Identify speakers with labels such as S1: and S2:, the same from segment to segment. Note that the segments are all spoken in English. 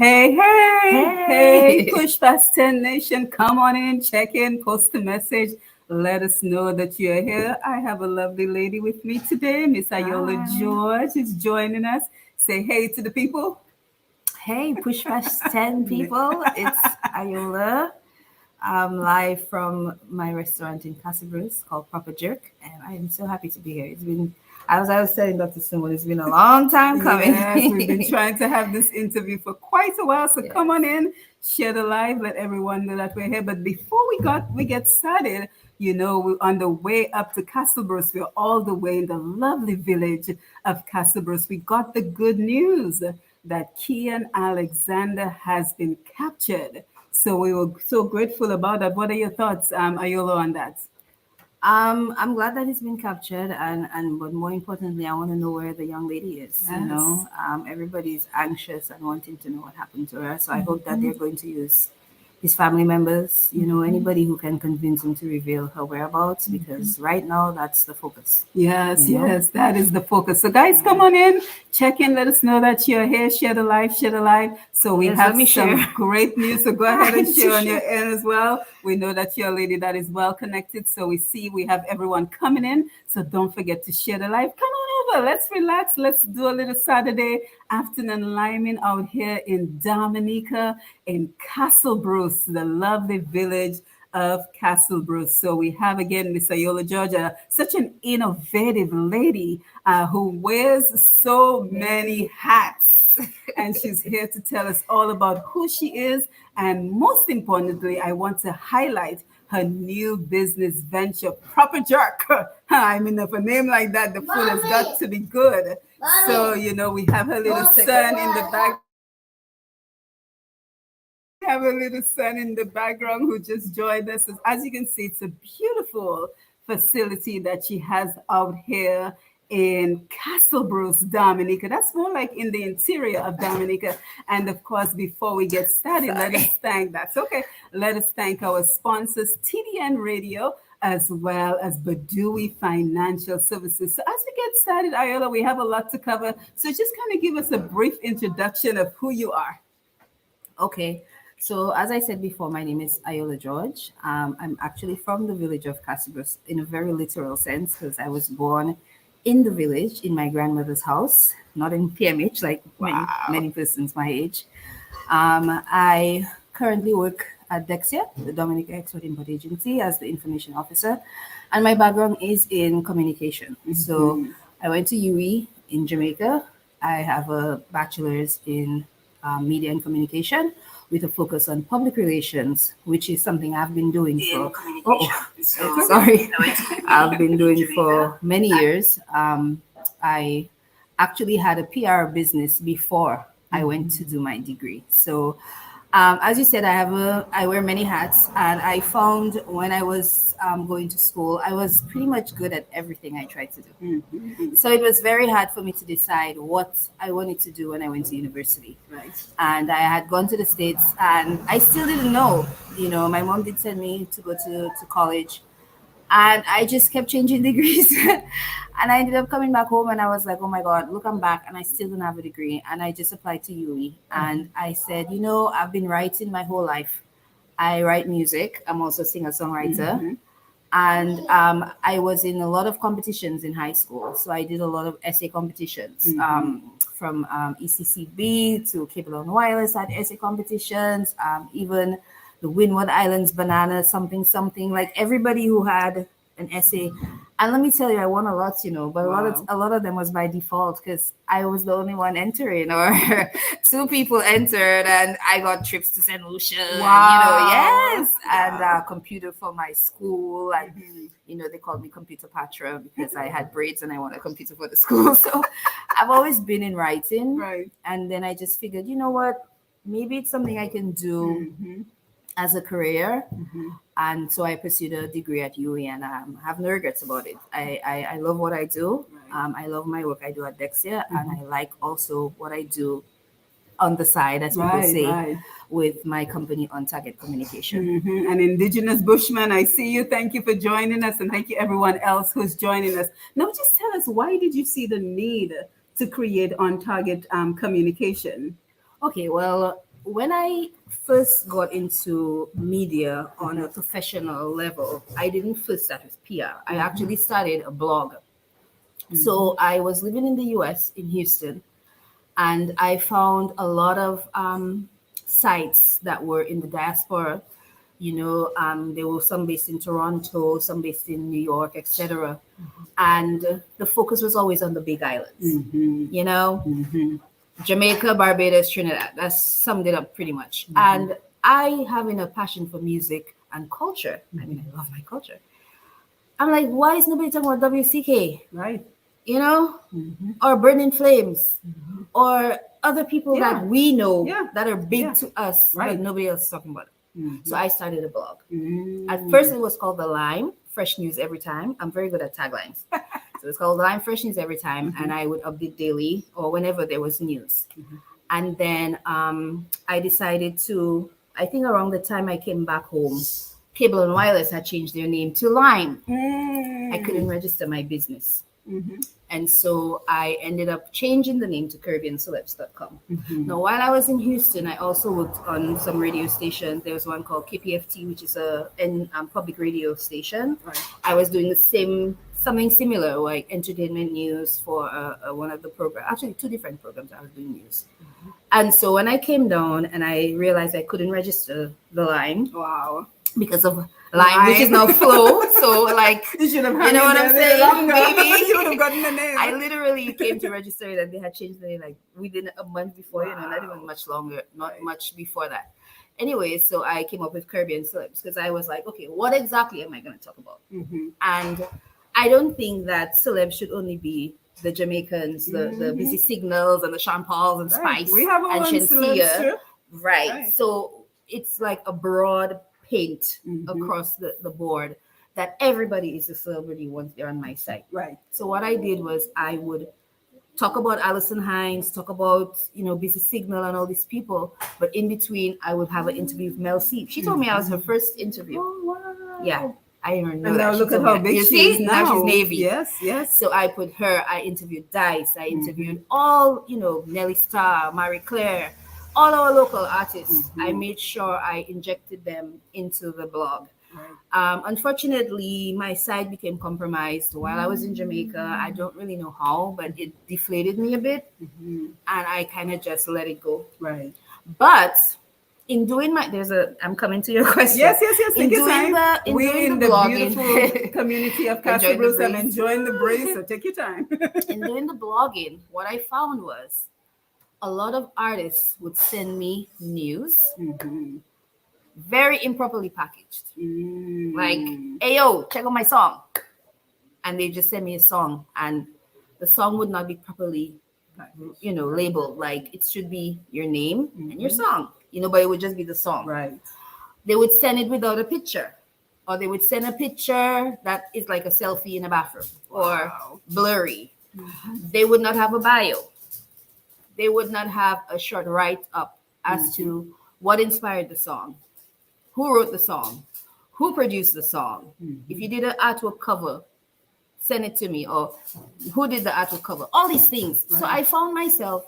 S1: Hey, Push Past 10 Nation, come on in, check in, post a message. Let us know that you're here. I have a lovely lady with me today. Miss Ayeola
S2: Hi.
S1: George is joining us. Say hey to the people.
S2: Hey, Push Past 10 people. It's Ayola. I'm live from my restaurant in Casablanca called Proper Jerk, and I am so happy to be here. As I was telling Dr. Simone, it's been a long time coming.
S1: Yes, we've been trying to have this interview for quite a while. So come
S2: Yes.
S1: on in, share the live, let everyone know that we're here. But before we get started, we're on the way up to Castlebros. We're all the way in the lovely village of Castlebros. We got the good news that Kian Alexander has been captured. So we were so grateful about that. What are your thoughts, Ayola, on that?
S2: I'm glad that it's been captured, and but more importantly, I want to know where the young lady is.
S1: Yes.
S2: Everybody's anxious and wanting to know what happened to her. So I hope that they're going to use his family members, anybody who can convince him to reveal her whereabouts, because right now that's the focus.
S1: Yes,
S2: You know.
S1: yes, that is the focus. So, guys, come on in, check in, let us know that you're here, share the live, share the live. So, we
S2: Yes, let
S1: have
S2: me share.
S1: some great news. So, go ahead
S2: I
S1: and
S2: need to
S1: share on your
S2: share.
S1: end as well. We know that you're a lady that is well connected. So, we see we have everyone coming in. So, don't forget to share the live. Come on over. Let's relax. Let's do a little Saturday afternoon liming out here in Dominica, in Castle Bruce, the lovely village of Castle Bruce. So we have again Miss Ayola Georgia, such an innovative lady who wears so many hats. And she's here to tell us all about who she is. And most importantly, I want to highlight her new business venture, Proper Jerk. I mean, if a name like that, the food has got to be good. So, we have her little son in the back. We have a little son in the background who just joined us. As you can see, it's a beautiful facility that she has out here in Castle Bruce, Dominica. That's more like in the interior of Dominica. And of course, before we get started, let us
S2: Sorry.
S1: thank that's okay. Let us thank our sponsors, TDN Radio, as well as Badui Financial Services. So as we get started, Ayola, we have a lot to cover. So just kind of give us a brief introduction of who you are.
S2: Okay. So, as I said before, my name is Ayola George. I'm actually from the village of Casibus in a very literal sense because I was born in the village in my grandmother's house, not in PMH like many
S1: Wow.
S2: persons my age. I currently work at Dexia, the Dominica Export Import Agency, as the information officer, and my background is in communication. So, I went to UE in Jamaica. I have a bachelor's in media and communication with a focus on public relations, which is something I've been doing for,
S1: It's okay.
S2: sorry, I've been doing for many years. I actually had a PR business before I went to do my degree. So, as you said, I wear many hats, and I found when I was going to school, I was pretty much good at everything I tried to do. So it was very hard for me to decide what I wanted to do when I went to university.
S1: Right.
S2: And I had gone to the States and I still didn't know. My mom did send me to go to college. And I just kept changing degrees. And I ended up coming back home and I was like, oh my God, look, I'm back and I still don't have a degree. And I just applied to UE. And I said, I've been writing my whole life. I write music. I'm also a singer-songwriter. And I was in a lot of competitions in high school. So I did a lot of essay competitions, from ECCB to Cable on Wireless had essay competitions, even the Windward Islands Banana something something. Like everybody who had an essay. And let me tell you, I won a lot, but
S1: Wow.
S2: a lot of them was by default because I was the only one entering, or two people entered, and I got trips to St. Lucia,
S1: Wow.
S2: yes, and computer for my school, and they called me Computer Patra because I had braids and I want a computer for the school. So I've always been in writing,
S1: Right.
S2: and then I just figured, you know what, maybe it's something I can do as a career. And so I pursued a degree at UE, and I have no regrets about it. I love what I do.
S1: Right.
S2: I love my work I do at Dexia, and I like also what I do on the side, as people
S1: Right,
S2: say,
S1: right.
S2: with my company on Target Communication.
S1: An indigenous bushman, I see you. Thank you for joining us, and thank you everyone else who's joining us. Now, just tell us, why did you see the need to create on target communication?
S2: Okay, well, when I first got into media on a professional level, I didn't first start with PR. I actually started a blog. So I was living in the US in Houston, and I found a lot of sites that were in the diaspora. There were some based in Toronto, some based in New York, etc. And the focus was always on the Big Islands. You know, Jamaica, Barbados, Trinidad. That summed it up pretty much. And I, having a passion for music and culture, I mean, I love my culture. I'm like, why is nobody talking about WCK?
S1: Right.
S2: You know, or Burning Flames, or other people that we know that are big to us, but nobody else is talking about it. So I started a blog. At first, it was called The Lime, Fresh News Every Time. I'm very good at taglines. So it's called The Lime, Fresh News Every Time, and I would update daily or whenever there was news. And then I decided to, I think around the time I came back home, Cable and Wireless had changed their name to Lime. I couldn't register my business. And so I ended up changing the name to CaribbeanCelebs.com. Now, while I was in Houston, I also worked on some radio stations. There was one called KPFT, which is a public radio station. I was doing something similar, like entertainment news for one of the programs. Actually, two different programs I was doing news. And so when I came down and I realized I couldn't register the line.
S1: Wow.
S2: Because of Lime, which is now Flow. So, like,
S1: you should have,
S2: you know what I'm saying, baby?
S1: You would have gotten the name.
S2: I literally came to register it, and they had changed the name like within a month before. Not even much longer, not much before that. Anyway, so I came up with Caribbean Celebs because I was like, okay, what exactly am I going to talk about? And I don't think that celebs should only be the Jamaicans, the Busy Signals, and the Sean Pauls and Spice
S1: we have
S2: and
S1: Shensia.
S2: Right. So it's like a broad paint across the board that everybody is a celebrity once they're on my site.
S1: Right.
S2: So what I did was I would talk about Alison Hines, talk about, Busy Signal and all these people, but in between I would have an interview with Mel C. She told me I was her first interview.
S1: Oh, wow.
S2: Yeah. I didn't even know
S1: and
S2: that.
S1: now look at how big she is now.
S2: Now she's Navy.
S1: Yes.
S2: So I put her, I interviewed Dice, I interviewed all, Nelly Starr, Marie Claire, all our local artists. I made sure I injected them into the blog. Unfortunately, my site became compromised while I was in Jamaica. I don't really know how, but it deflated me a bit, and I kind of just let it go.
S1: Right.
S2: But in doing I'm coming to your question.
S1: Yes.
S2: In
S1: take your
S2: doing
S1: time.
S2: We're
S1: in the beautiful community of Castle Bruce and enjoying the breeze, so take your time.
S2: In doing the blogging, what I found was a lot of artists would send me news, very improperly packaged. Like, hey, yo, check out my song. And they just send me a song, and the song would not be properly, labeled. Like, it should be your name and your song, but it would just be the song.
S1: Right.
S2: They would send it without a picture, or they would send a picture that is like a selfie in a bathroom or blurry. They would not have a bio. They would not have a short write-up as to what inspired the song, who wrote the song, who produced the song. If you did an artwork cover, send it to me, or who did the artwork cover, all these things. So I found myself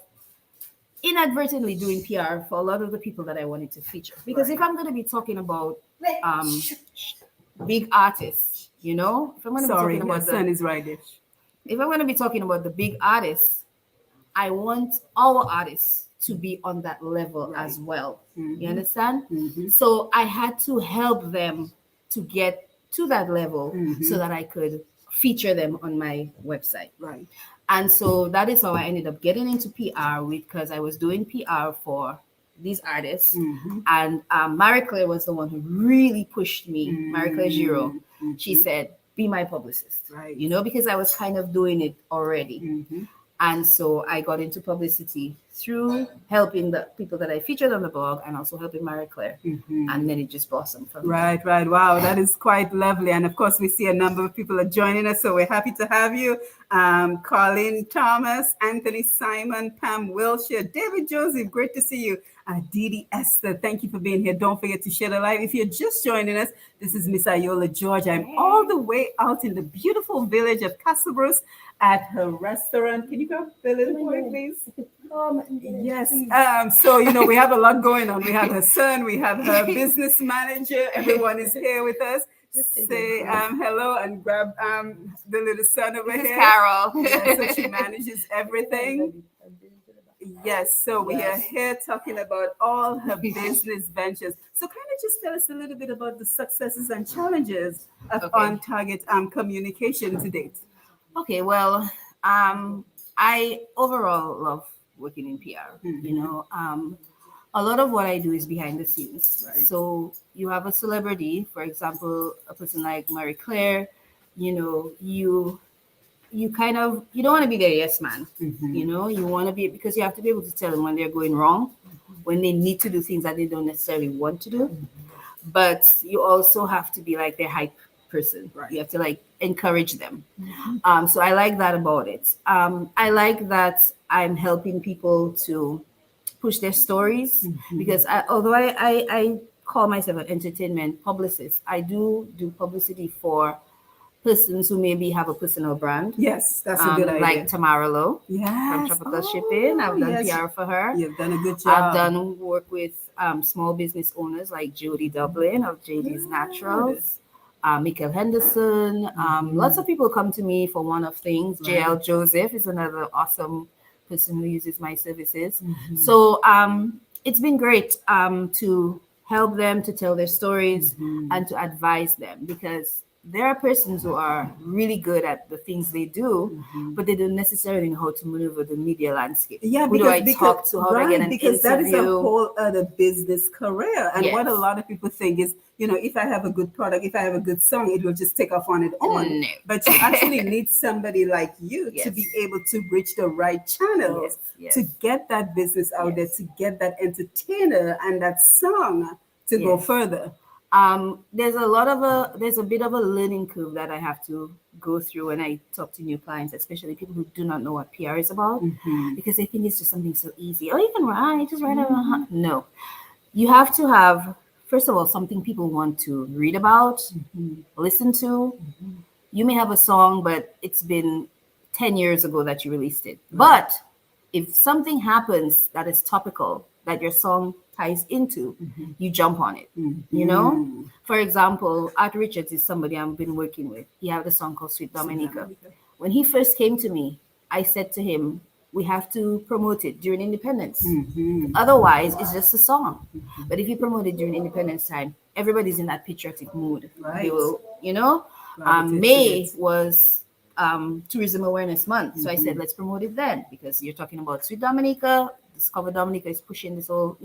S2: inadvertently doing PR for a lot of the people that I wanted to feature. Because if I'm going to be talking about big artists, if I'm going to be talking about
S1: son is right-ish.
S2: If I'm going to be talking about the big artists, I want our artists to be on that level as well. You understand? So I had to help them to get to that level so that I could feature them on my website.
S1: Right.
S2: And so that is how I ended up getting into PR, because I was doing PR for these artists. And Marie Claire was the one who really pushed me. Marie Claire Giro. She said, be my publicist.
S1: Right.
S2: Because I was kind of doing it already. And so I got into publicity through helping the people that I featured on the blog and also helping Marie Claire. And then it just blossomed from
S1: there. Right. Wow, that is quite lovely. And of course, we see a number of people are joining us, so we're happy to have you. Colin Thomas, Anthony Simon, Pam Wilshire, David Joseph, great to see you. Didi Esther, thank you for being here. Don't forget to share the live. If you're just joining us, this is Miss Ayeola, Georgia. I'm all the way out in the beautiful village of Castle Bruce at her restaurant. Can you come a little more, please? Yes. So we have a lot going on. We have her son, we have her business manager. Everyone is here with us. Say hello and grab the little son over
S2: This is
S1: here.
S2: Carol.
S1: Yeah, so she manages everything. Yes, so we are here talking about all her business ventures. So kind of just tell us a little bit about the successes and challenges of
S2: Okay.
S1: on target communication to date.
S2: Okay, well, I overall love working in PR. A lot of what I do is behind the scenes.
S1: Right.
S2: So you have a celebrity, for example, a person like Marie Claire. You kind of you don't want to be their yes man. You want to be because you have to be able to tell them when they're going wrong, when they need to do things that they don't necessarily want to do, but you also have to be like their hype person.
S1: Right.
S2: You have to like encourage them. So I like that about it. I like that I'm helping people to push their stories because although I call myself an entertainment publicist, I do publicity for persons who maybe have a personal brand.
S1: Yes, that's a good idea.
S2: Like Tamara Lowe from
S1: Yes.
S2: Tropical Shipping. I've done
S1: yes.
S2: PR for her.
S1: You've done a good
S2: I've
S1: job.
S2: done work with small business owners like Jody Dublin of JD's Naturals, Michael Henderson. Lots of people come to me for one-off things.
S1: Right.
S2: JL Joseph is another awesome person who uses my services. So it's been great to help them to tell their stories and to advise them because there are persons who are really good at the things they do, but they don't necessarily know how to maneuver the media landscape.
S1: Yeah,
S2: Who do I talk to? How do I get an
S1: because that is a
S2: interview?
S1: whole other business career. And what a
S2: Yes.
S1: lot of people think is, if I have a good product, if I have a good song, it will just take off on its own.
S2: No.
S1: But you actually need somebody like you to
S2: Yes.
S1: be able to reach the right channels
S2: Yes.
S1: to get that business out there, to get that entertainer and that song to go
S2: Yes.
S1: further.
S2: There's a bit of a learning curve that I have to go through when I talk to new clients, especially people who do not know what PR is about, because they think it's just something so easy. Oh, you can write, just write it. No, you have to have first of all something people want to read about, listen to. You may have a song, but it's been 10 years ago that you released it. But if something happens that is topical that your song ties into, you jump on it. For example, Art Richards is somebody I've been working with. He had a song called Sweet Dominica. When he first came to me, I said to him, we have to promote it during Independence. Otherwise, it's just a song. But if you promote it during Independence time, everybody's in that patriotic mood.
S1: Right.
S2: They will,
S1: Gravitate to
S2: May
S1: it.
S2: was Tourism Awareness Month. So I said, let's promote it then because you're talking about Sweet Dominica. Discover Dominica is pushing this whole,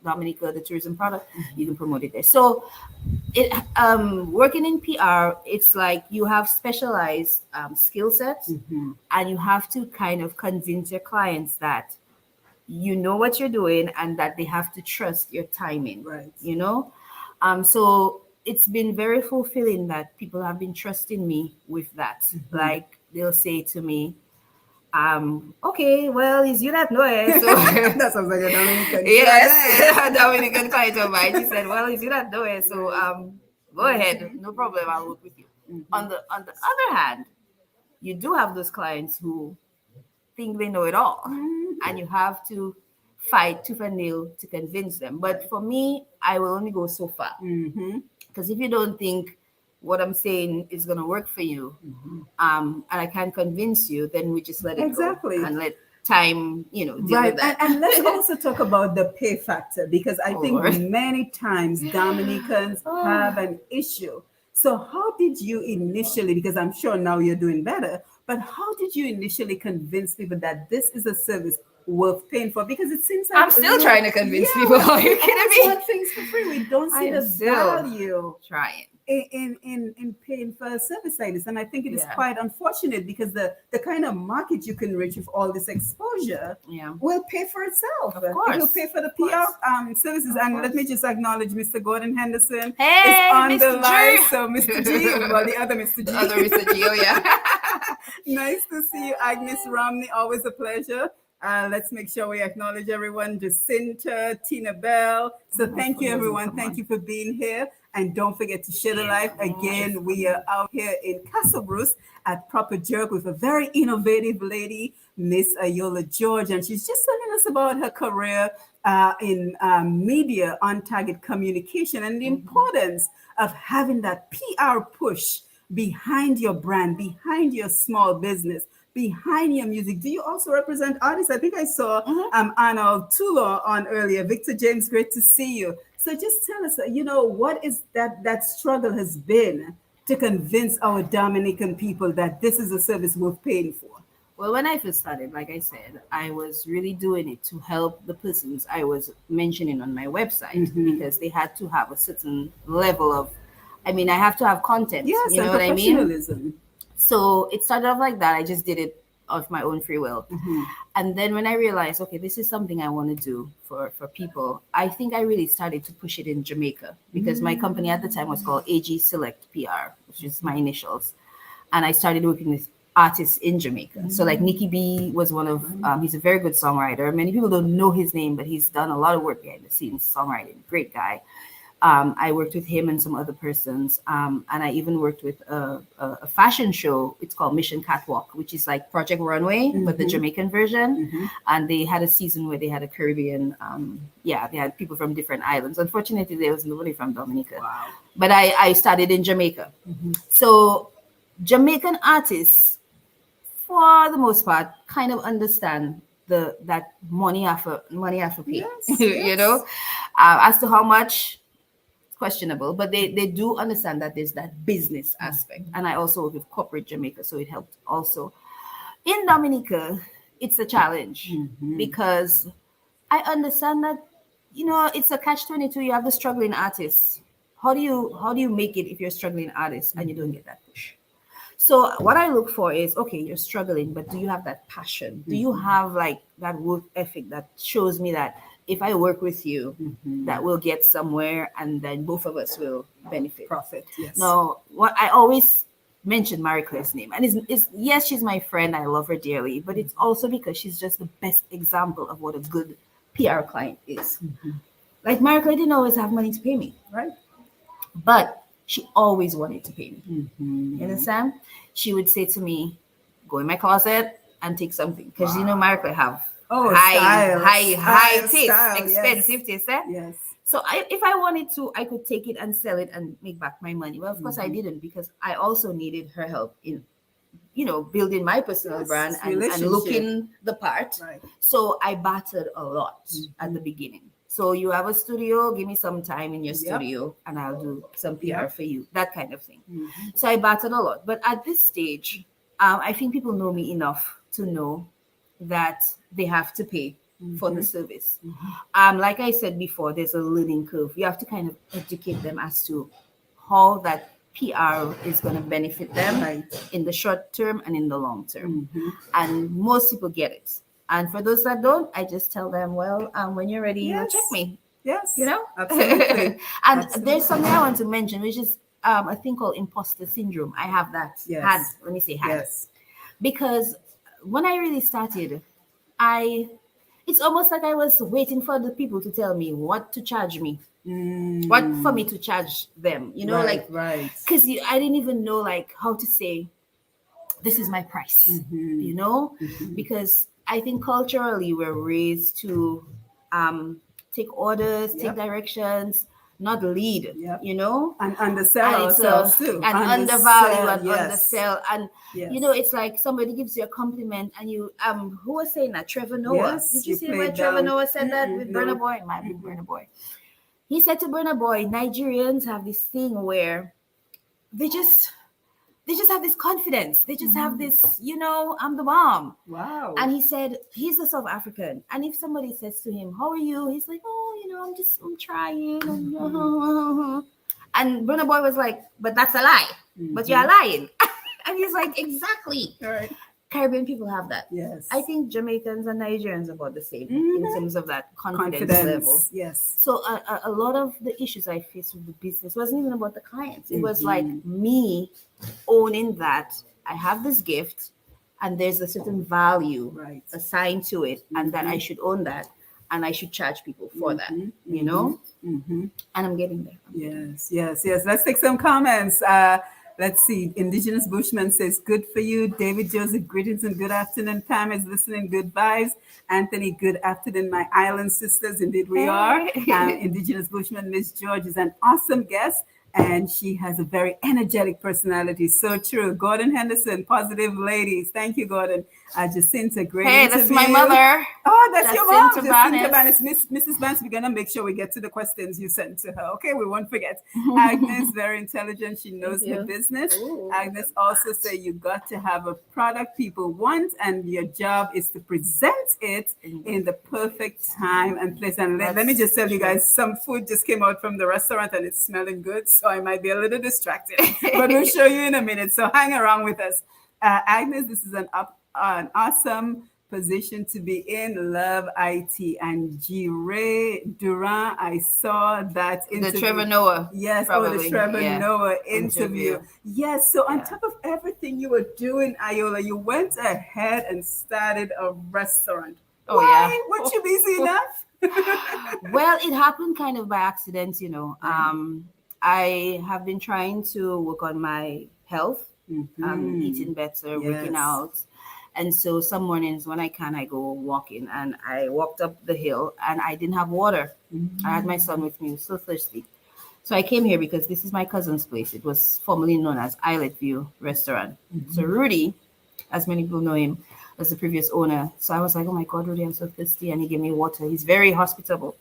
S2: Dominica, the tourism product. You can promote it there. So working in PR, it's like you have specialized skill sets and you have to kind of convince your clients that you know what you're doing and that they have to trust your timing.
S1: Right.
S2: So it's been very fulfilling that people have been trusting me with that. Like they'll say to me, okay, well, it's you that know it. So
S1: That sounds like a Dominican.
S2: yes, Dominican client of mine. She said, well, it's you that know it. So go ahead, no problem. I'll work with you. On the other hand, you do have those clients who think they know it all, and you have to fight tooth and nail to convince them. But for me, I will only go so far because if you don't think what I'm saying is going to work for you, and I can't convince you, then we just let it
S1: Exactly.
S2: go and let time, deal
S1: Right.
S2: with that.
S1: And let's also talk about the pay factor because I think
S2: Lord.
S1: many times Dominicans have an issue. So how did you initially, because I'm sure now you're doing better, but how did you initially convince people that this is a service worth paying for? Because it seems like
S2: I'm still trying to convince people. Are you kidding
S1: we
S2: me?
S1: want things for free. We don't see
S2: I
S1: the
S2: am still
S1: value
S2: trying.
S1: in paying for a service like this. And I think it is
S2: Yeah.
S1: quite unfortunate because the kind of market you can reach with all this exposure
S2: Yeah.
S1: will pay for itself.
S2: Of
S1: It will
S2: course.
S1: pay for the
S2: Of course.
S1: PR services.
S2: Of
S1: And let
S2: course.
S1: me just acknowledge Mr. Gordon Henderson
S2: Hey,
S1: is on the
S2: Mr.
S1: line.
S2: G.
S1: So Mr. G, well, the other Mr. G.
S2: The other Mr. G, oh yeah.
S1: Nice to see you, Agnes Romney. Always a pleasure. Let's make sure we acknowledge everyone. Jacinta, Tina Bell. So thank you, everyone. Thank you for being here. And don't forget to share the life. Again, we are out here in Castle Bruce at Proper Jerk with a very innovative lady, Miss Ayeola George. And she's just telling us about her career in media on target communication and the importance of having that PR push behind your brand, behind your small business, behind your music. Do you also represent artists? I think I saw Arnold Tulo on earlier. Victor James, great to see you. So just tell us, what is that struggle has been to convince our Dominican people that this is a service worth paying for?
S2: Well, when I first started, like I said, I was really doing it to help the persons I was mentioning on my website because they had to have a certain level of, I have to have content.
S1: Yes,
S2: you
S1: and
S2: know what I mean?
S1: professionalism.
S2: So it started off like that. I just did it of my own free will. And then when I realized, okay, this is something I want to do for people, I think I really started to push it in Jamaica because my company at the time was called AG Select PR, which is my initials. And I started working with artists in Jamaica. So like Nicky B was one of, he's a very good songwriter. Many people don't know his name, but he's done a lot of work behind the scenes, songwriting, great guy. I worked with him and some other persons. And I even worked with a fashion show. It's called Mission Catwalk, which is like Project Runway, but the Jamaican version. And they had a season where they had a Caribbean, they had people from different islands. Unfortunately, there was nobody from Dominica.
S1: Wow.
S2: But I started in Jamaica. So Jamaican artists, for the most part, kind of understand that money after pay.
S1: Yes.
S2: As to how much, questionable, but they do understand that there's that business aspect. And I also work with corporate Jamaica, so it helped also. In Dominica, it's a challenge because I understand that it's a catch-22. You have the struggling artists. How do you make it if you're a struggling artist and you don't get that push? So what I look for is, okay, you're struggling, but do you have that passion? Do you have like that work ethic that shows me that if I work with you, that we'll get somewhere and then both of us will benefit.
S1: Profit, yes.
S2: Now, what I always mention Marie Claire's name, and is yes, she's my friend. I love her dearly, but it's also because she's just the best example of what a good PR client is. Like Marie Claire didn't always have money to pay me,
S1: Right.
S2: but she always wanted to pay me. You understand? She would say to me, "Go in my closet and take something," because Marie Claire have high taste, expensive taste.
S1: Yes.
S2: So if I wanted to, I could take it and sell it and make back my money. Well, of course I didn't, because I also needed her help in, building my personal brand and looking the part.
S1: Right.
S2: So I battered a lot at the beginning. So you have a studio, give me some time in your studio and I'll do some PR for you, that kind of thing. So I battered a lot. But at this stage, I think people know me enough to know that they have to pay for the service. Like I said before, there's a learning curve. You have to kind of educate them as to how that PR is going to benefit them in the short term and in the long term. And most people get it. And for those that don't, I just tell them, well, when you're ready, you'll check me.
S1: Yes.
S2: Absolutely. And
S1: Absolutely.
S2: there's something I want to mention, which is a thing called imposter syndrome. I have that. Had. Let me say had.
S1: Yes.
S2: Because when I really started, it's almost like I was waiting for the people to tell me what to charge me, what for me to charge them,
S1: right.
S2: Because I didn't even know like how to say, this is my price, because I think culturally we're raised to take orders, take directions, not lead,
S1: and undersell ourselves too,
S2: and undervalue and undersell, and it's like somebody gives you a compliment and you who was saying that? Trevor Noah. Did you see where Trevor Noah said that with Burna Boy? It might be Burna Boy. He said to Burna Boy, Nigerians have this thing where they just have this confidence. They just have this, I'm the bomb.
S1: Wow.
S2: And he said, he's a South African. And if somebody says to him, how are you? He's like, I'm trying. And Burna Boy was like, but that's a lie. But you're lying. And he's like, exactly.
S1: All right.
S2: Caribbean people have that.
S1: Yes.
S2: I think Jamaicans and Nigerians are about the same in terms of that confidence level.
S1: Yes.
S2: So a lot of the issues I faced with the business wasn't even about the clients. It was like me owning that I have this gift and there's a certain value assigned to it, and that I should own that and I should charge people for that, And I'm getting there.
S1: Yes. Let's take some comments. Let's see. Indigenous Bushman says, good for you. David Joseph, greetings and good afternoon. Pam is listening, good vibes. Anthony, good afternoon, my island sisters. Indeed, we are.
S2: Hey.
S1: Indigenous Bushman, Miss George, is an awesome guest. And she has a very energetic personality. So true. Gordon Henderson, positive ladies. Thank you, Gordon. Jacinta, great
S2: Hey,
S1: interview.
S2: that's my mother.
S1: Oh, that's your mom,
S2: Jacinta
S1: Jacinta
S2: Banis.
S1: Banis. Mrs. Banis, we're going to make sure we get to the questions you sent to her. Okay, we won't forget. Agnes, very intelligent. She knows her
S2: you.
S1: business.
S2: Ooh.
S1: Agnes also said you got to have a product people want, and your job is to present it in the perfect time and place. And let me just tell you guys, some food just came out from the restaurant and it's smelling good, so I might be a little distracted, but we'll show you in a minute. So hang around with us. Agnes, this is an awesome position to be in. Love IT. And G. Ray Durant, I saw that interview.
S2: The Trevor Noah.
S1: Yes,
S2: probably.
S1: the Trevor Noah interview. Yes, so on top of everything you were doing, Ayeola, you went ahead and started a restaurant.
S2: Oh,
S1: Why?
S2: yeah.
S1: Weren't you busy enough?
S2: Well, it happened kind of by accident, you know. I have been trying to work on my health, eating better, working out. And so some mornings when I can, I go walking. And I walked up the hill and I didn't have water. I had my son with me, so thirsty. So I came here because this is my cousin's place. It was formerly known as Islet View Restaurant. So Rudy, as many people know him, was the previous owner. So I was like, oh my God, Rudy, I'm so thirsty. And he gave me water. He's very hospitable.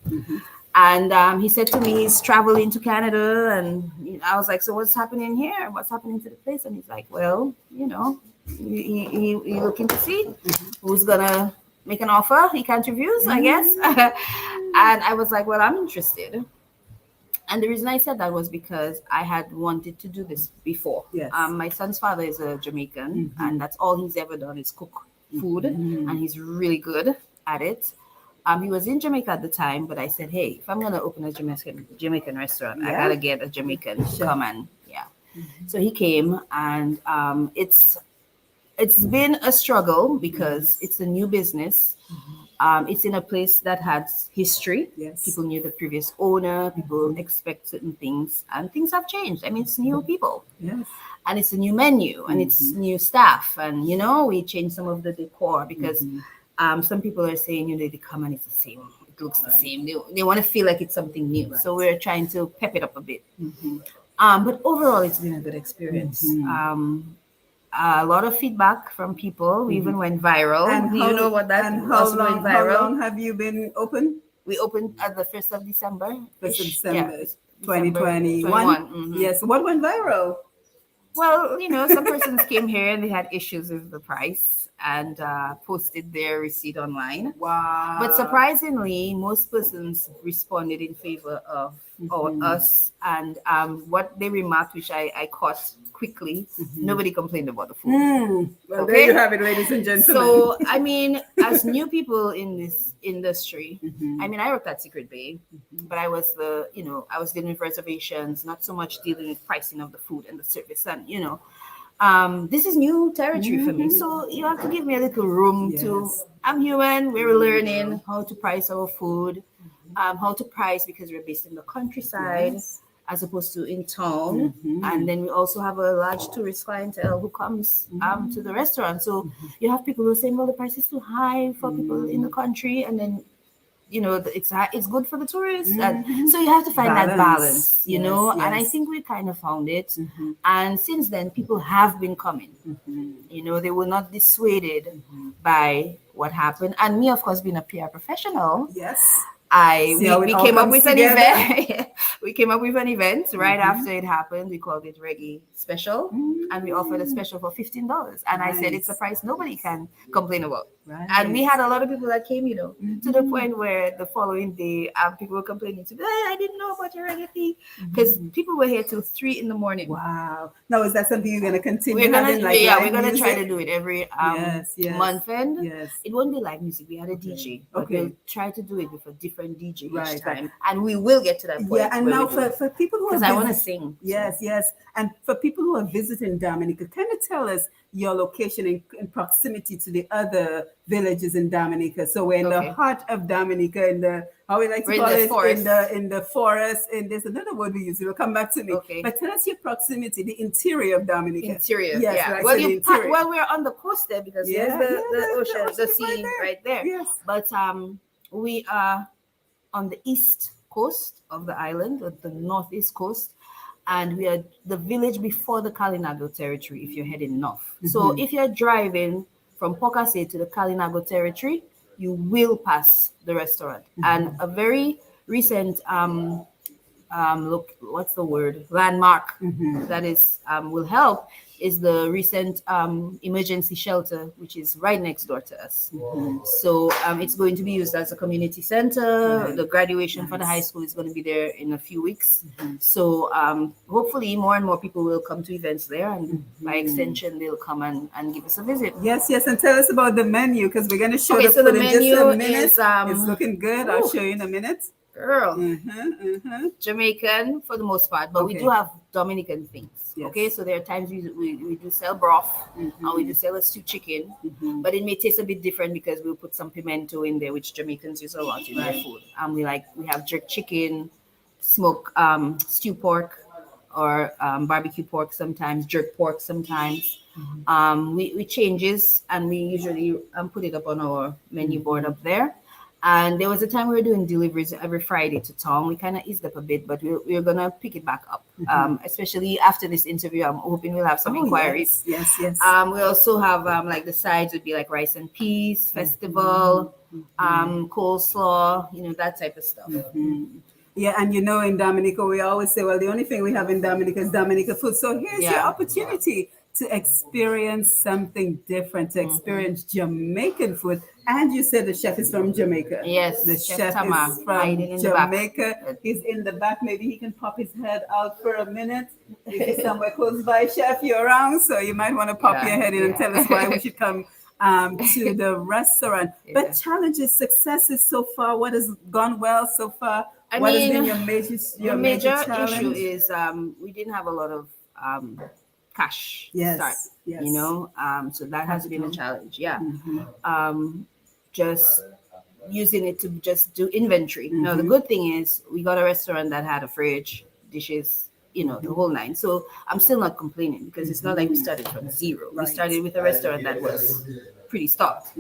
S2: And he said to me, he's traveling to Canada. And I was like, so what's happening here? What's happening to the place? And he's like, well, you know, he looking to see who's going to make an offer. He can't refuse, I guess. And I was like, well, I'm interested. And the reason I said that was because I had wanted to do this before.
S1: Yes.
S2: My son's father is a Jamaican, and that's all he's ever done is cook food, and he's really good at it. He was in Jamaica at the time, but I said, hey, if I'm going to open a Jamaican restaurant, I got to get a Jamaican to come and, So he came, and it's been a struggle because it's a new business. It's in a place that has history.
S1: Yes.
S2: People knew the previous owner. People expect certain things, and things have changed. I mean, it's new people.
S1: Yes.
S2: And it's a new menu, and it's new staff. And, you know, we changed some of the decor because some people are saying, you know, they come and it's the same. It looks the same. They want to feel like it's something new. Right. So we're trying to pep it up a bit. But overall, it's been a good experience. A lot of feedback from people. We even went viral.
S1: And
S2: do you know what that?
S1: And how long have you been open?
S2: We opened at the 1st of December.
S1: 1st of December,
S2: yeah,
S1: 2021. Yes. What went viral?
S2: Well, you know, some persons came here and they had issues with the price and posted their receipt online.
S1: Wow.
S2: But surprisingly, most persons responded in favor of us. And what they remarked, which I caught quickly, nobody complained about the food.
S1: Well, there you have it, ladies and gentlemen.
S2: So, I mean, as new people in this industry, I mean, I worked at Secret Bay, but I was I was dealing with reservations, not so much dealing with pricing of the food and the service. And, you know, this is new territory for me. So you have to give me a little room to, I'm human, we're learning how to price our food, how to price because we're based in the countryside. As opposed to in town. And then we also have a large tourist clientele who comes to the restaurant. So you have people who are saying, well, the price is too high for people in the country. And then, you know, it's good for the tourists. And so you have to find that balance, you know. And I think we kind of found it. And since then, people have been coming. You know, they were not dissuaded by what happened. And me, of course, being a PR professional.
S1: Yes.
S2: We came up with an event. We came up with an event right after it happened. We called it Reggae Special, and we offered a special for $15. And I said it's a price nobody can complain about. Right. And we had a lot of people that came, you know, to the point where the following day, people were complaining to me, hey, I didn't know about your reggae thing, because people were here till 3 a.m.
S1: Wow. Now, is that something you're going to continue?
S2: We're gonna, we're going to try to do it every month end.
S1: Yes.
S2: It won't be live music. We had a DJ. But we'll try to do it with a different DJ each time. And we will get to that point.
S1: Yeah, and now for people who
S2: because I want to sing.
S1: Yes. And for people who are visiting Dominica, kind of tell us, your location in proximity to the other villages in Dominica. So we're in the
S2: Okay.
S1: heart of Dominica, in the, how we like to
S2: We're in
S1: call
S2: the
S1: it,
S2: forest.
S1: in the forest. And there's another word we use. It will come back to me.
S2: Okay.
S1: But tell us your proximity, the interior of Dominica.
S2: Interior,
S1: Yes,
S2: yeah.
S1: like I
S2: Well,
S1: said, the interior.
S2: well, we're on the coast there because
S1: Yeah,
S2: there's
S1: yeah,
S2: the ocean, the
S1: is
S2: sea right there.
S1: Yes.
S2: But we are on the east coast of the island, or the northeast coast, and we are the village before the Kalinago territory if you're heading north. So if you're driving from Pokase to the Kalinago territory, you will pass the restaurant. And a very recent look, what's the word, landmark that is will help is the recent emergency shelter, which is right next door to us. So it's going to be used as a community center. The graduation for the high school is going to be there in a few weeks. So hopefully more and more people will come to events there, and by extension they'll come and give us a visit.
S1: Yes, yes, and tell us about the menu, because we're going to show
S2: Okay,
S1: the
S2: so the
S1: food in just
S2: menu
S1: a minute.
S2: is
S1: It's looking good. I'll
S2: ooh.
S1: show you in a minute.
S2: Girl, Jamaican for the most part, but we do have Dominican things.
S1: Yes.
S2: Okay, so there are times we do sell broth, and we do sell a stewed chicken, but it may taste a bit different because we'll put some pimento in there, which Jamaicans use a lot in their food. And we have jerk chicken, smoke stew pork, or barbecue pork sometimes, jerk pork sometimes. We changes, and we usually put it up on our menu board up there. And there was a time we were doing deliveries every Friday to town. We kind of eased up a bit, but we're going to pick it back up. Especially after this interview, I'm hoping we'll have some inquiries.
S1: Yes, yes.
S2: We also have like the sides would be like rice and peas, festival, coleslaw, that type of stuff.
S1: Yeah, and in Dominica, we always say, well, the only thing we have in Dominica is Dominica food. So here's your opportunity to experience something different, to experience Jamaican food. And you said the chef is from Jamaica.
S2: Yes,
S1: the chef
S2: Tama,
S1: is from
S2: in
S1: Jamaica. He's in the back. Maybe he can pop his head out for a minute. If he's somewhere close by, chef, you're around, so you might want to pop your head in and tell us why we should come to the restaurant. But challenges, successes so far. What has gone well so far? What has been your major challenge?
S2: Issue is we didn't have a lot of cash start.
S1: Yes.
S2: So that has been a challenge. Yeah. Just using it to just do inventory. Now the good thing is we got a restaurant that had a fridge, dishes, the whole nine. So I'm still not complaining because it's not like we started from zero. We started with a restaurant that was pretty stocked.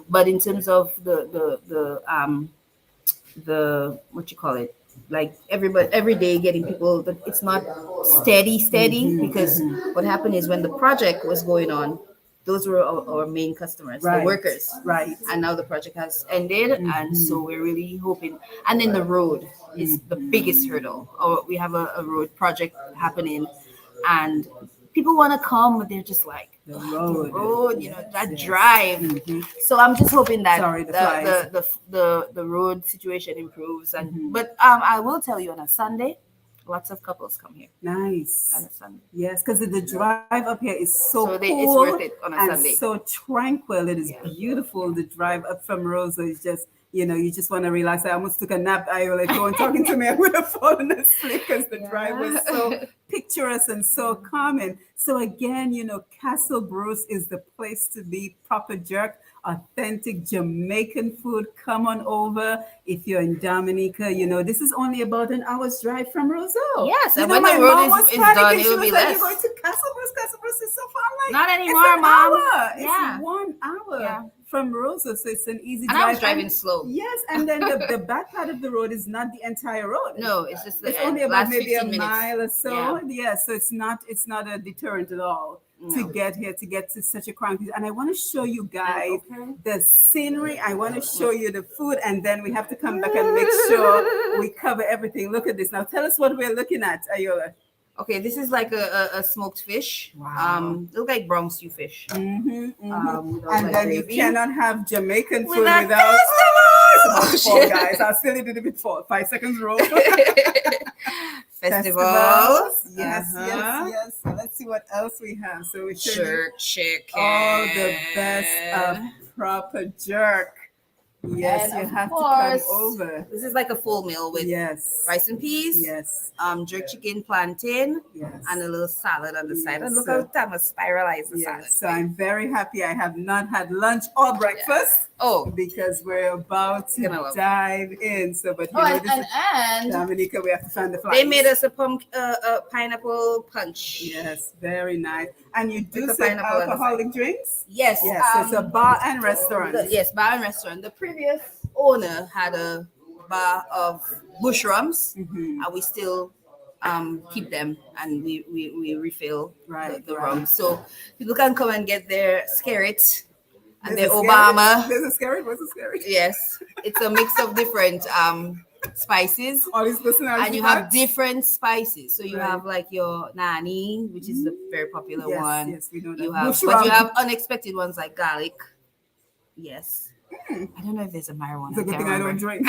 S2: But in terms of the what you call it, like every day getting people, but it's not steady because what happened is when the project was going on, those were our main customers, the workers, and now the project has ended, and so we're really hoping. And then the road is the biggest hurdle. We have a road project happening, and people want to come, but they're just like the road, that drive. So I'm just hoping that the road situation improves. And but I will tell you, on a Sunday, lots of couples come here.
S1: Nice.
S2: On a Sunday.
S1: Yes, because the drive up here is so cool
S2: it's worth it on a
S1: and
S2: Sunday.
S1: so tranquil. It is beautiful. The drive up from Rosa is just, you just want to relax. I almost took a nap. Ayeola talking to me. I would have fallen asleep because the drive was so picturesque and so calming. So again, Castle Bruce is the place to be. Proper jerk, authentic Jamaican food. Come on over. If you're in Dominica, this is only about an hour's drive from Roselle.
S2: Yes, and when the road is done, it will be less.
S1: You're going to Castle Bruce. Castle Bruce is so far. I'm like,
S2: not anymore, Mom.
S1: It's 1 hour. From Rosa, so it's an easy
S2: drive. And I was driving slow.
S1: Yes, and then the back part of the road is not the entire road.
S2: No, it's just
S1: it's only about maybe a
S2: minutes.
S1: mile or so. Yeah, so it's not a deterrent at all to get here, to get to such a crowd. And I want to show you guys the scenery. I want to show you the food, and then we have to come back and make sure we cover everything. Look at this. Now tell us what we're looking at, Ayeola.
S2: Okay, this is like a smoked fish.
S1: Wow.
S2: Look like brown stew fish.
S1: And then gravy. You cannot have Jamaican food without guys. I'll still do it before 5 seconds roll. Festivals. Yes. So let's see what else we have. So we should
S2: jerk chicken.
S1: All the best of proper jerk. Yes,
S2: And
S1: you
S2: of
S1: have to come
S2: course,
S1: over.
S2: this is like a full meal with
S1: Yes.
S2: rice and peas,
S1: Yes.
S2: jerk chicken, plantain, and
S1: Yes.
S2: a little salad on the side. And
S1: Yes.
S2: look how time has spiralized the salad
S1: Yes. So
S2: for you.
S1: I'm very happy I have not had lunch or
S2: Yeah.
S1: breakfast
S2: Oh,
S1: because we're about
S2: you're
S1: to
S2: gonna love.
S1: dive in. So, but
S2: Oh,
S1: you know, this is
S2: and
S1: Dominica, we have to find the
S2: they made
S1: flies.
S2: us a pineapple punch
S1: Yes, very nice. And you
S2: with
S1: do
S2: the
S1: serve
S2: pineapple on the side.
S1: alcoholic drinks?
S2: Yes.
S1: Yes, so it's a bar and restaurant.
S2: Yes, bar and restaurant. The previous owner had a bar of bush rums,
S1: Hmm.
S2: and we still keep them, and we refill
S1: Right,
S2: the
S1: right.
S2: rum. So people can come and get their Skerrit and
S1: There's
S2: their
S1: a scary.
S2: Obama.
S1: There's a scary. What's a scary?
S2: Yes, it's a mix of different spices,
S1: All these listeners
S2: and you have
S1: nuts.
S2: different spices. So you
S1: Right.
S2: have like your nani, which is the very popular
S1: Yes,
S2: one.
S1: yes, we know
S2: You
S1: that.
S2: have,
S1: Bush
S2: but you
S1: rum.
S2: have unexpected ones like garlic. Yes.
S1: Hmm.
S2: I don't know if there's a marijuana.
S1: It's a
S2: I
S1: good
S2: can't
S1: thing I don't
S2: remember.
S1: drink.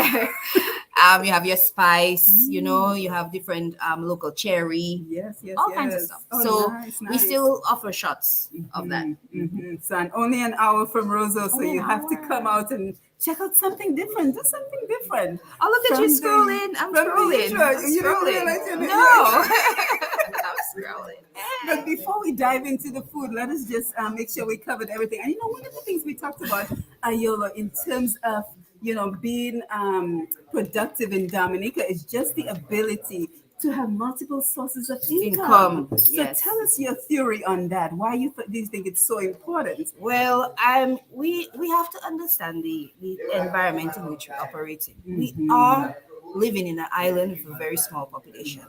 S2: You have your spice. You know, you have different local cherry,
S1: Yes, yes,
S2: all kinds of
S1: yes.
S2: stuff.
S1: Oh,
S2: So
S1: nice,
S2: we
S1: nice.
S2: still offer shots of that.
S1: So, and only an hour from Roseau, so
S2: Only an
S1: you have to come
S2: hour.
S1: out and check out something different. Do something different
S2: Oh, look at you
S1: from the
S2: scrolling. I'm
S1: from the
S2: scrolling.
S1: usual.
S2: I'm
S1: You didn't
S2: scrolling.
S1: realize you're
S2: No.
S1: doing.
S2: I'm scrolling.
S1: But before we dive into the food, let us just make sure we covered everything. And you know, one of the things we talked about, Ayeola, in terms of being productive in Dominica is just the ability to have multiple sources of income.
S2: Income.
S1: So
S2: Yes.
S1: tell us your theory on that. Why do you think it's so important?
S2: Well, we have to understand the environment in which we operate in. We are living in an island with a very small population,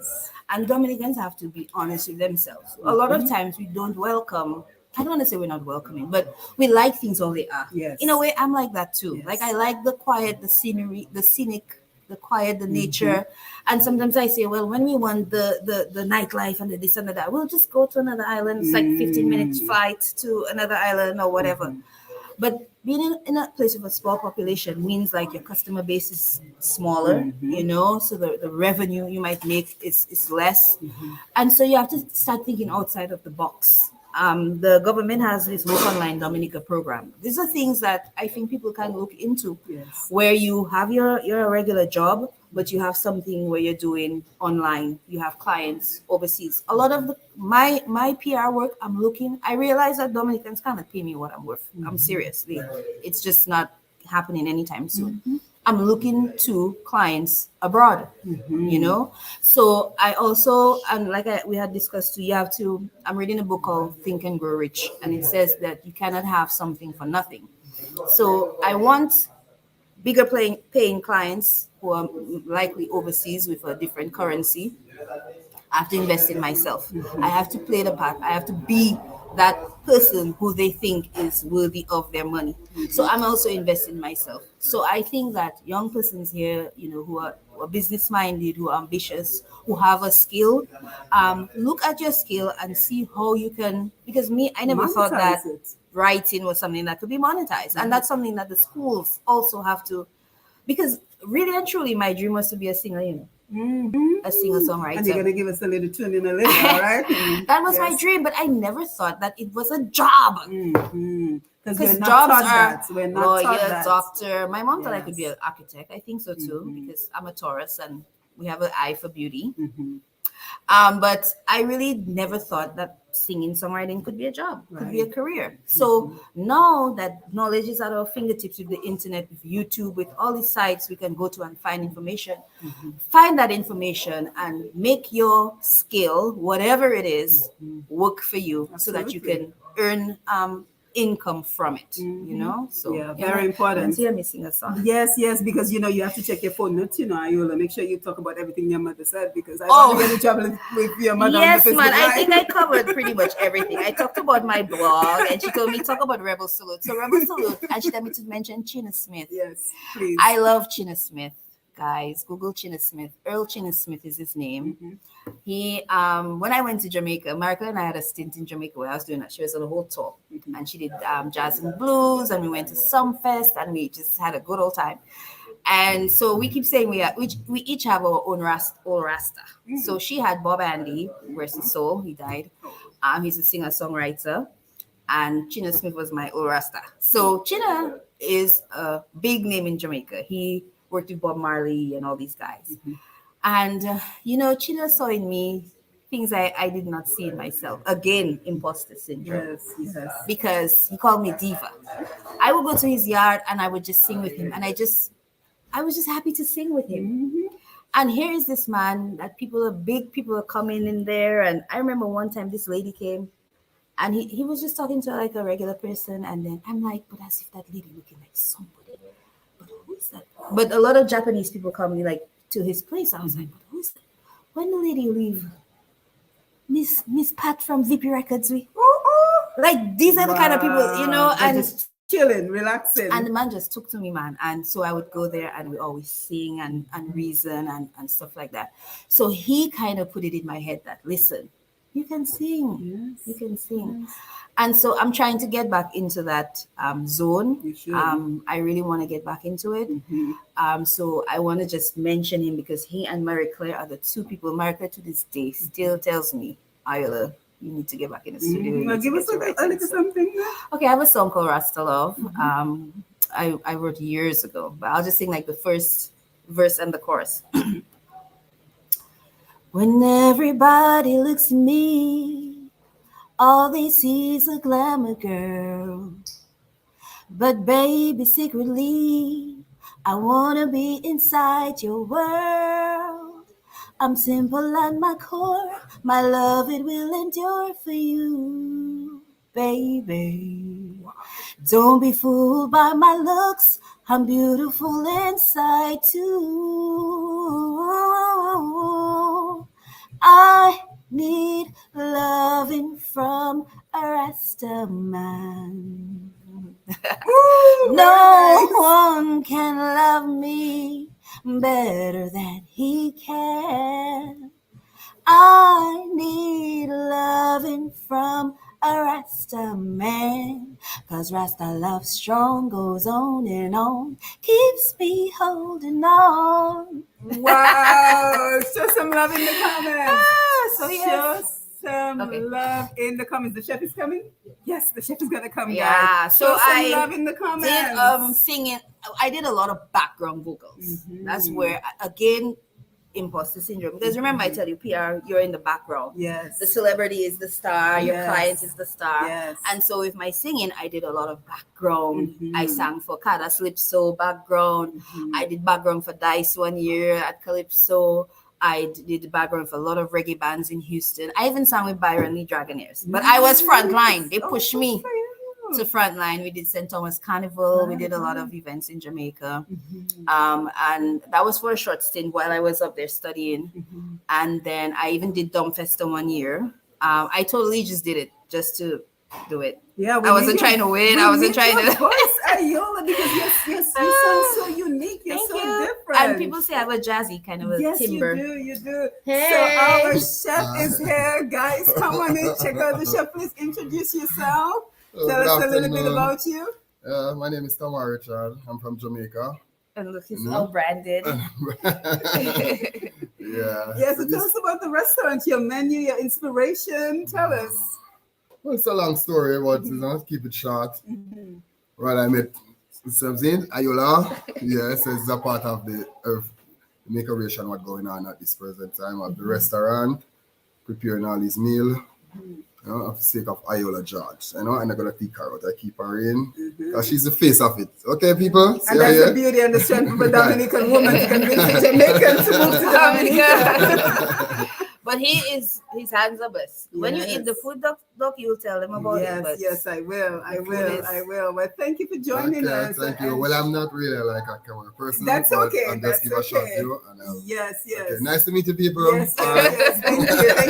S2: and Dominicans have to be honest with themselves. A lot of times we don't welcome. I don't want to say we're not welcoming, but we like things all they are.
S1: Yes.
S2: In a way, I'm like that too.
S1: Yes.
S2: Like I like the quiet, the scenery, the scenic, the quiet, the nature. And sometimes I say, well, when we want the nightlife and the this and the that, we'll just go to another island. It's like 15 minutes flight to another island or whatever. But being in a place with a small population means like your customer base is smaller, so the revenue you might make is less. And so you have to start thinking outside of the box. The government has this Work Online Dominica program. These are things that I think people can look into,
S1: Yes.
S2: where you have your regular job, but you have something where you're doing online. You have clients overseas. A lot of my PR work, I'm looking. I realize that Dominicans cannot pay me what I'm worth. I'm seriously. It's just not happening anytime soon. I'm looking to clients abroad, So I also, and like we had discussed too, I'm reading a book called Think and Grow Rich, and it says that you cannot have something for nothing. So I want bigger paying clients who are likely overseas with a different currency. I have to invest in myself. I have to play the part. I have to be that person who they think is worthy of their money. So I'm also investing in myself. So I think that young persons here, who are business minded, who are ambitious, who have a skill, look at your skill and see how you can. Because I never thought that
S1: Monetize it.
S2: writing was something that could be monetized, and that's something that the schools also have to. Because really and truly, my dream was to be a singer. A singer
S1: And you're
S2: songwriter.
S1: gonna give us a little tune in a little, all right?
S2: That was my dream, but I never thought that it was a job.
S1: Because we're
S2: Because
S1: not
S2: jobs
S1: taught
S2: are
S1: that. We're not taught
S2: lawyer,
S1: that.
S2: doctor. My mom thought I could be
S1: Yes.
S2: an architect. I think so too, because I'm a Taurus and we have an eye for beauty. But I really never thought that singing, songwriting could be a job, could be a
S1: Right.
S2: career. So now that knowledge is at our fingertips with the internet, with YouTube, with all these sites we can go to and find information, find that information and make your skill, whatever it is, work for you so that you
S1: Absolutely.
S2: can earn income from it, So
S1: Yeah, very important.
S2: So you're missing a song.
S1: Yes, yes, because you have to check your phone notes, Ayola. Make sure you talk about everything your mother said because I don't want to get in trouble with your mother on the
S2: Yes,
S1: Facebook
S2: man. I
S1: Live.
S2: think I covered pretty much everything. I talked about my blog, and she told me talk about Rebel Salute. So Rebel Salute, and she told me to mention China Smith.
S1: Yes, please.
S2: I love China Smith, guys. Google China Smith. Earl China Smith is his name. He when I went to Jamaica, America and I had a stint in Jamaica where I was doing that. She was on a whole tour, and she did jazz and blues, and we went to some fest, and we just had a good old time. And so we keep saying we each have our own old Rasta. So she had Bob Andy, where's his soul? He died. He's a singer songwriter, and China Smith was my old Rasta. So China is a big name in Jamaica. He worked with Bob Marley and all these guys. And, Chino saw in me things I did not see in myself. Again, imposter syndrome.
S1: Yes, yes.
S2: Because he called me diva. I would go to his yard and I would just sing with him. And I was just happy to sing with him. And here is this man that big people are coming in there. And I remember one time this lady came and he was just talking to her like a regular person. And then I'm like, but as if that lady looking like somebody. But who is that? But a lot of Japanese people coming like to his place. I was like, but who is that? When the lady leave, Miss Pat from VP Records, like these are the kind of people,
S1: They're
S2: and
S1: just chilling, relaxing.
S2: and the man just took to me, man. And so I would go there and we always sing and reason and stuff like that. So he kind of put it in my head that, listen, you can sing.
S1: Yes.
S2: You can sing. Yes. And so I'm trying to get back into that zone.
S1: You should.
S2: I really want to get back into it. So I want to just mention him because he and Marie Claire are the two people. Marie Claire to this day still tells me, Ayeola, you need to get back in the studio.
S1: Well, give us a little something.
S2: Okay, I have a song called Rasta Love. I wrote years ago, but I'll just sing like the first verse and the chorus. When everybody looks at me, all they see is a glamour girl. But baby, secretly, I wanna be inside your world. I'm simple at my core, my love it will endure for you, baby. Don't be fooled by my looks, I'm beautiful inside too. I need loving from a Rasta man. No one can love me better than he can. I need loving from a Rasta man, 'cause Rasta love strong goes on, keeps me holding on.
S1: Wow, show some love in the comments.
S2: So
S1: Show
S2: yes.
S1: some love in the comments. The chef is coming? Yes, the chef is gonna come,
S2: Yeah,
S1: guys.
S2: so
S1: Show some
S2: I
S1: love in the comments.
S2: did singing. I did a lot of background vocals. That's where again imposter syndrome. Because remember, I tell you, PR, you're in the background.
S1: Yes.
S2: The celebrity is the star, your
S1: Yes.
S2: client is the star.
S1: Yes.
S2: And so with my singing, I did a lot of background. I sang for Kada Calypso background. I did background for Dice 1 year at Calypso. I did the background for a lot of reggae bands in Houston. I even sang with Byron Lee Dragonaires. But I was frontline. They pushed me to frontline. We did St. Thomas Carnival. We did a lot of events in Jamaica. And that was for a short stint while I was up there studying. And then I even did Dumb Festa 1 year. I totally just did it just to do it.
S1: Yeah,
S2: I wasn't trying to win. I wasn't trying to.
S1: Of course, Ayeola, because you sound so unique. You're so different.
S2: And people say I have a jazzy kind of a timber.
S1: You do.
S2: Hey.
S1: So our chef is here, guys. Come on in, check out the chef. Please introduce yourself. Tell us a little bit about you.
S3: My name is Thomas Richard. I'm from Jamaica.
S2: And look, it's all branded.
S1: Yeah, so tell us about the restaurant, your menu, your inspiration. Tell us.
S3: Well, it's a long story, but keep it short. Right, I met Sebzin, Ayeola. Yes, it's a part of the decoration what's going on at this present time of the restaurant, preparing all his meal. For the sake of Ayeola George, and I'm gonna take her out. I keep her in because she's the face of it. Okay, people.
S1: And that's the beauty and the strength of a Dominican woman to convince a Jamaican to move to Dominica.
S2: But his hands are blessed. When you eat the food, doc, you'll tell them about it. But
S1: yes, I will. I will. Well, thank you for joining us.
S3: Thank you. Well, I'm not really like a camera person.
S1: That's okay.
S3: I'll just give a shot to you.
S1: Yes.
S3: Okay. Nice to meet you, people.
S1: Yes. Thank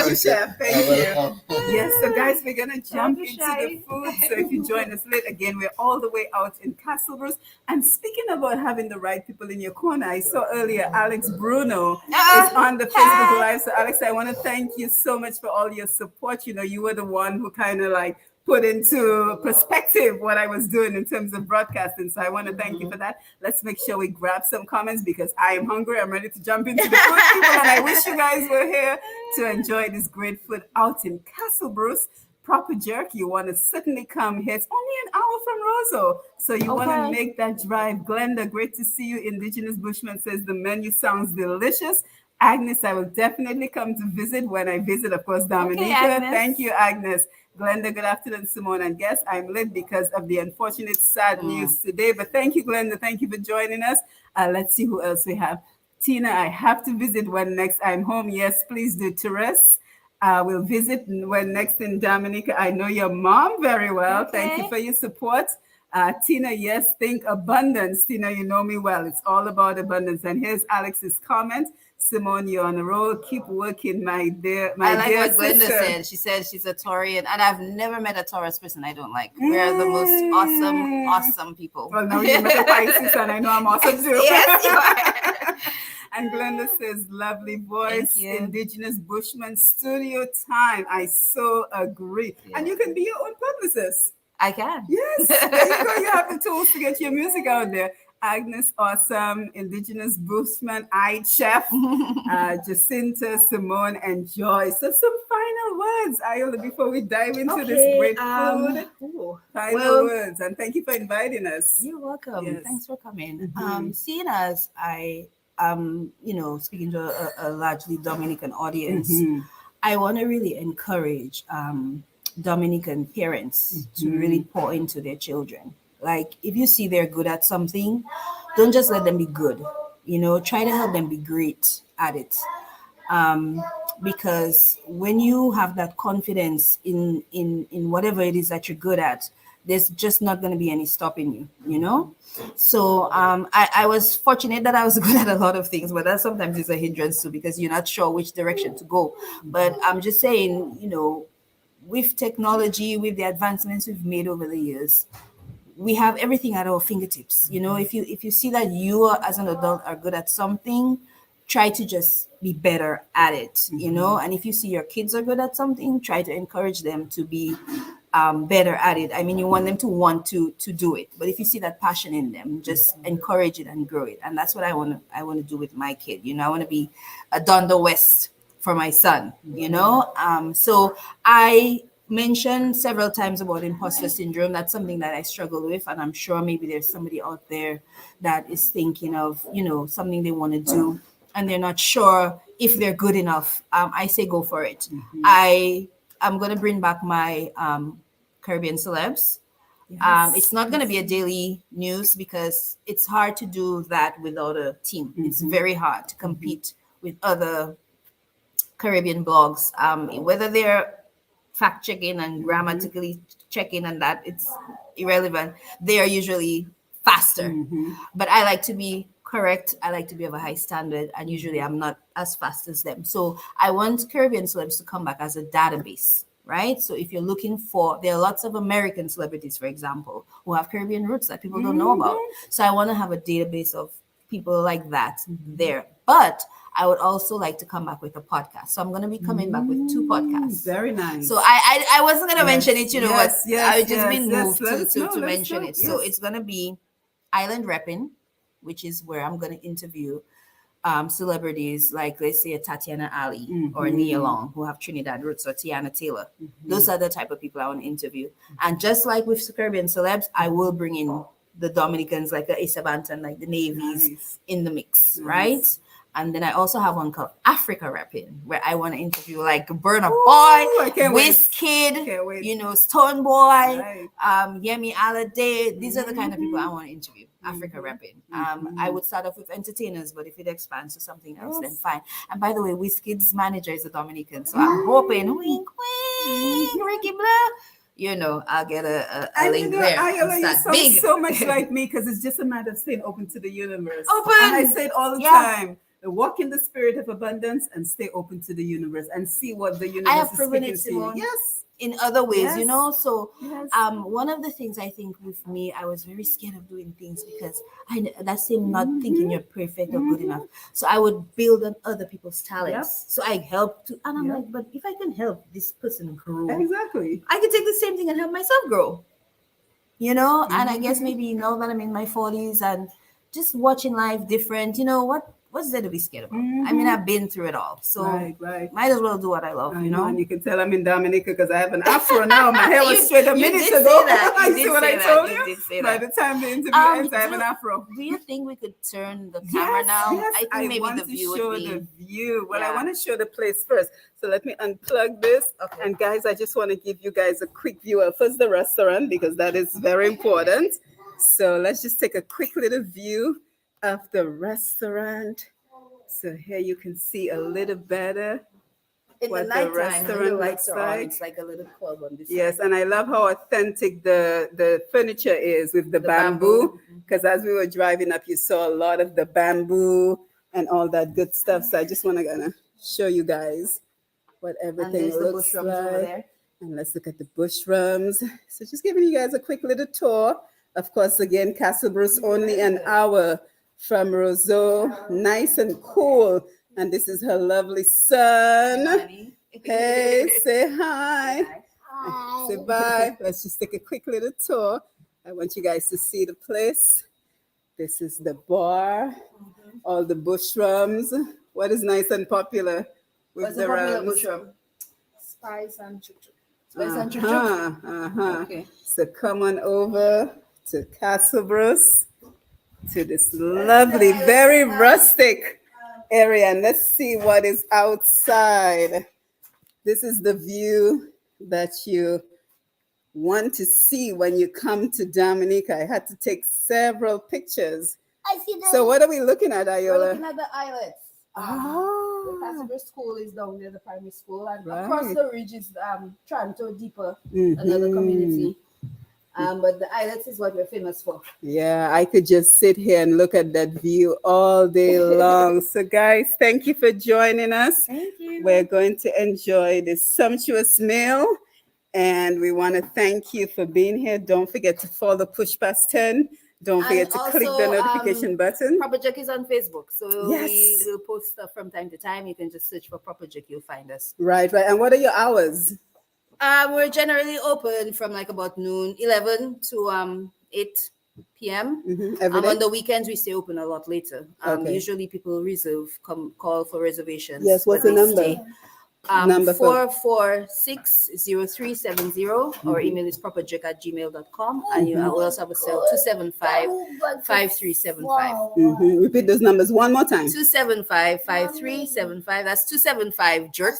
S1: you, Chef. Thank you. Yes, so guys, we're gonna jump into the food. So if you join us late, again, we're all the way out in Castle Bruce. And speaking about having the right people in your corner, I saw earlier Alex Bruno is on the Facebook Live. So Alex, I want to thank you so much for all your support. You were the one who kind of like put into perspective what I was doing in terms of broadcasting. So I want to thank you for that. Let's make sure we grab some comments because I am hungry. I'm ready to jump into the food, people, and I wish you guys were here to enjoy this great food out in Castle Bruce. proper jerk, you want to certainly come here. It's only an hour from Roseau. So you want to
S2: Okay.
S1: make that drive. Glenda, great to see you. Indigenous Bushman says the menu sounds delicious. Agnes, I will definitely come to visit when I visit, of course,
S2: Okay,
S1: Dominica.
S2: Agnes.
S1: Thank you, Agnes. Glenda, good afternoon, Simone. And guess I'm lit because of the unfortunate sad news today. But thank you, Glenda. Thank you for joining us. Let's see who else we have. Tina, I have to visit when next I'm home. Yes, please do. Therese, we'll visit when next in Dominica. I know your mom very well. Thank you
S2: Okay.
S1: for your support. Tina, yes, think abundance. Tina, you know me well. It's all about abundance. And here's Alex's comment. Simone, you're on a roll. Keep working, my dear,
S2: I
S1: my
S2: like
S1: dear
S2: what Glenda
S1: sister.
S2: said. She said she's a Taurian, and I've never met a Taurus person I don't like. We're the most awesome people.
S1: Well, now you met a Pisces, and I know I'm awesome too.
S2: Yes, you are.
S1: And Glenda says, lovely voice,
S2: Thank you.
S1: Indigenous Bushman studio time. I so agree. And you can be your own publicist.
S2: I can.
S1: Yes, there you go. You have the tools to get your music out there. Agnes, awesome. Indigenous Bushman, chef. Jacinta, Simone, and Joy. So some final words, Ayeola, before we dive into this great food. Final words, and thank you for inviting us.
S2: You're welcome.
S1: Yes.
S2: Thanks for coming.
S1: Mhm.
S2: Seeing as I speaking to a largely Dominican audience,
S1: Mhm.
S2: I want to really encourage Dominican parents to really pour into their children. Like, if you see they're good at something, don't just let them be good. Try to help them be great at it. Because when you have that confidence in whatever it is that you're good at, there's just not going to be any stopping you. So I was fortunate that I was good at a lot of things, but that sometimes is a hindrance too, because you're not sure which direction to go. But I'm just saying, with technology, with the advancements we've made over the years, we have everything at our fingertips. If you see that you are, as an adult, are good at something, try to just be better at it. And if you see your kids are good at something, try to encourage them to be better at it. I mean, you want them to want to do it, but if you see that passion in them, just encourage it and grow it. And that's what I want to do with my kid. I want to be a Donda West for my son. So I mentioned several times about imposter syndrome. That's something that I struggle with, and I'm sure maybe there's somebody out there that is thinking of something they want to do and they're not sure if they're good enough. I say go for it. I'm going to bring back my Caribbean celebs. It's not going to be a daily news because it's hard to do that without a team. It's very hard to compete with other Caribbean blogs, whether they're fact checking and grammatically checking and that, it's irrelevant. They are usually faster. But I like to be correct. I like to be of a high standard, and usually I'm not as fast as them. So I want Caribbean celebs to come back as a database, right? So if you're looking there are lots of American celebrities, for example, who have Caribbean roots that people don't know about. So I want to have a database of people like that there. But I would also like to come back with a podcast. So I'm going to be coming back with 2 podcasts.
S1: Very nice.
S2: So I wasn't going to mention it, but I've just been moved to mention it. So it's going to be Island Reppin', which is where I'm going to interview celebrities like, let's say, a Tatiana Ali or Nia Long, who have Trinidad roots, or Tiana Taylor. Those are the type of people I want to interview. And just like with Caribbean celebs, I will bring in the Dominicans, like the Isabantan, like the Navies in the mix, right? And then I also have one called Africa Rapping, where I want to interview like Burna Boy, Wizkid, Stone Boy, Yemi Alade. These are the kind of people I want to interview. Africa Rapping. I would start off with entertainers, but if it expands to something else, then fine. And by the way, Wizkid's manager is a Dominican, so I'm hoping, wink, wink, Ricky Blah. I'll get a link there.
S1: Ayeola, you sound so much like me, because it's just a matter of staying open to the universe.
S2: Open.
S1: And I say it all the time. Walk in the spirit of abundance and stay open to the universe and see what the universe
S2: I have
S1: is
S2: proven it,
S1: speaking to you.
S2: Yes. In other ways,
S1: Yes.
S2: So
S1: Yes.
S2: one of the things I think with me, I was very scared of doing things because that's him not thinking you're perfect or good enough. So I would build on other people's talents. So I help to, and I'm like, but if I can help this person grow,
S1: Exactly.
S2: I can take the same thing and help myself grow. And I guess maybe now that I'm in my 40s and just watching life different, what's there to be scared about? I mean, I've been through it all, so
S1: right.
S2: might as well do what I love, you know.
S1: And you can tell I'm in Dominica because I have an afro now. My hair was straight a minute
S2: did
S1: ago.
S2: say that. You
S1: See
S2: did
S1: what
S2: say
S1: I
S2: that.
S1: told
S2: You
S1: you?
S2: did say
S1: By
S2: that.
S1: the time the interview ends, I have an afro.
S2: Do you think we could turn the camera now?
S1: Yes,
S2: I think maybe
S1: want
S2: the
S1: to
S2: view
S1: show
S2: would be.
S1: the view. Well, I
S2: Yeah.
S1: want to show the place first. So let me unplug this.
S2: Okay.
S1: And guys, I just want to give you guys a quick view of first the restaurant because that is very important. So let's just take a quick little view of the restaurant. So here you can see a little better
S2: In
S1: what
S2: the
S1: the
S2: nighttime, when the
S1: restaurant
S2: lights
S1: looks
S2: are on,
S1: like.
S2: it's like a little club on this
S1: Yes,
S2: side.
S1: and I love how authentic the furniture is with the bamboo. Because as we were driving up, you saw a lot of the bamboo and all that good stuff. So I just want to gonna show you guys what
S2: And
S1: everything
S2: there's the
S1: looks
S2: bushrooms over
S1: like.
S2: there.
S1: And let's look at the bushrooms. So just giving you guys a quick little tour. Of course, again, Castle Bruce only an hour from Roseau. Nice and cool. And this is her lovely son.
S2: Honey.
S1: Hey, say hi.
S2: Hi.
S1: Say bye. Let's just take a quick little tour. I want you guys to see the place. This is the bar, all the bushrooms. What is nice and popular with
S2: What's
S1: the
S2: the popular
S1: rums?
S2: mushroom? Spice and chuk chuk. Spice and chuk
S1: Uh-huh,
S2: chuk.
S1: uh-huh.
S2: Okay.
S1: So come on over to Castle Bruce, to this lovely, very rustic area. And let's see what is outside. This is the view that you want to see when you come to Dominica. I had to take several pictures.
S2: I see the.
S1: So what are we looking at,
S2: We're
S1: Ayeola?
S2: looking at the islets. The
S1: Oh,
S2: passenger school is down there, the primary school, and
S1: Right.
S2: across the ridge is Toronto Deeper, another community. But the islets is what we're famous for.
S1: yeah, I could just sit here and look at that view all day long. So guys, thank you for joining us.
S2: Thank you.
S1: We're going to enjoy this sumptuous meal. And we want to thank you for being here. Don't forget to follow Push Past 10. Don't forget to click the notification button.
S2: Proper Jack is on Facebook, so
S1: Yes.
S2: we will post stuff from time to time. You can just search for Proper Jack, you'll find us.
S1: Right. And what are your hours?
S2: We're generally open from like about noon, 11 to 8 p.m.
S1: Every day?
S2: On the weekends, we stay open a lot later.
S1: Okay.
S2: Usually people call for reservations.
S1: Yes, what's
S2: but
S1: the
S2: they
S1: number?
S2: stay.
S1: Number for-
S2: 446-0370. Our email is properjack@gmail.com. And we also have a cell 275-5375.
S1: Repeat those numbers one more time.
S2: 275-5375. That's 275 jerk.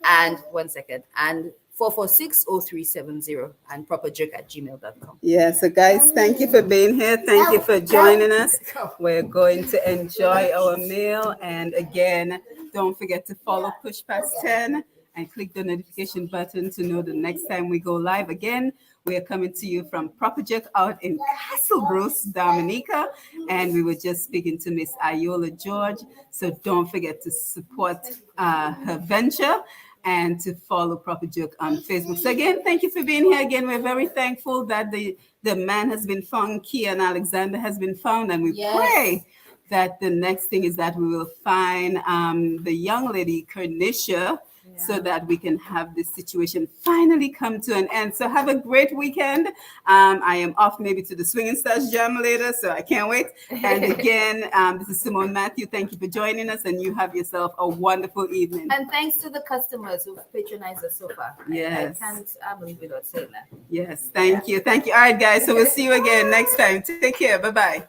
S2: And 1 second. And 446-0370 and properjerk@gmail.com.
S1: Yeah, so guys, thank you for being here. Thank you for joining us. We're going to enjoy our meal. And again, don't forget to follow Push Past 10 and click the notification button to know the next time we go live. Again, we are coming to you from Proper Jack out in Castle Bruce, Dominica. And we were just speaking to Miss Ayeola George. So don't forget to support her venture and to follow Proper Joke on Facebook. So again, thank you for being here. Again, we're very thankful that the man has been found, Kian Alexander has been found, and we pray that the next thing is that we will find the young lady, Kernisha, so that we can have this situation finally come to an end. So have a great weekend. I am off maybe to the Swinging Stars Jam later, so I can't wait. And again, this is Simone Matthew. Thank you for joining us, and you have yourself a wonderful evening.
S2: And thanks to the customers who've patronized us so far.
S1: Yes.
S2: I can't believe without saying that.
S1: Yes, thank you. Thank you. All right, guys. So we'll see you again next time. Take care. Bye-bye.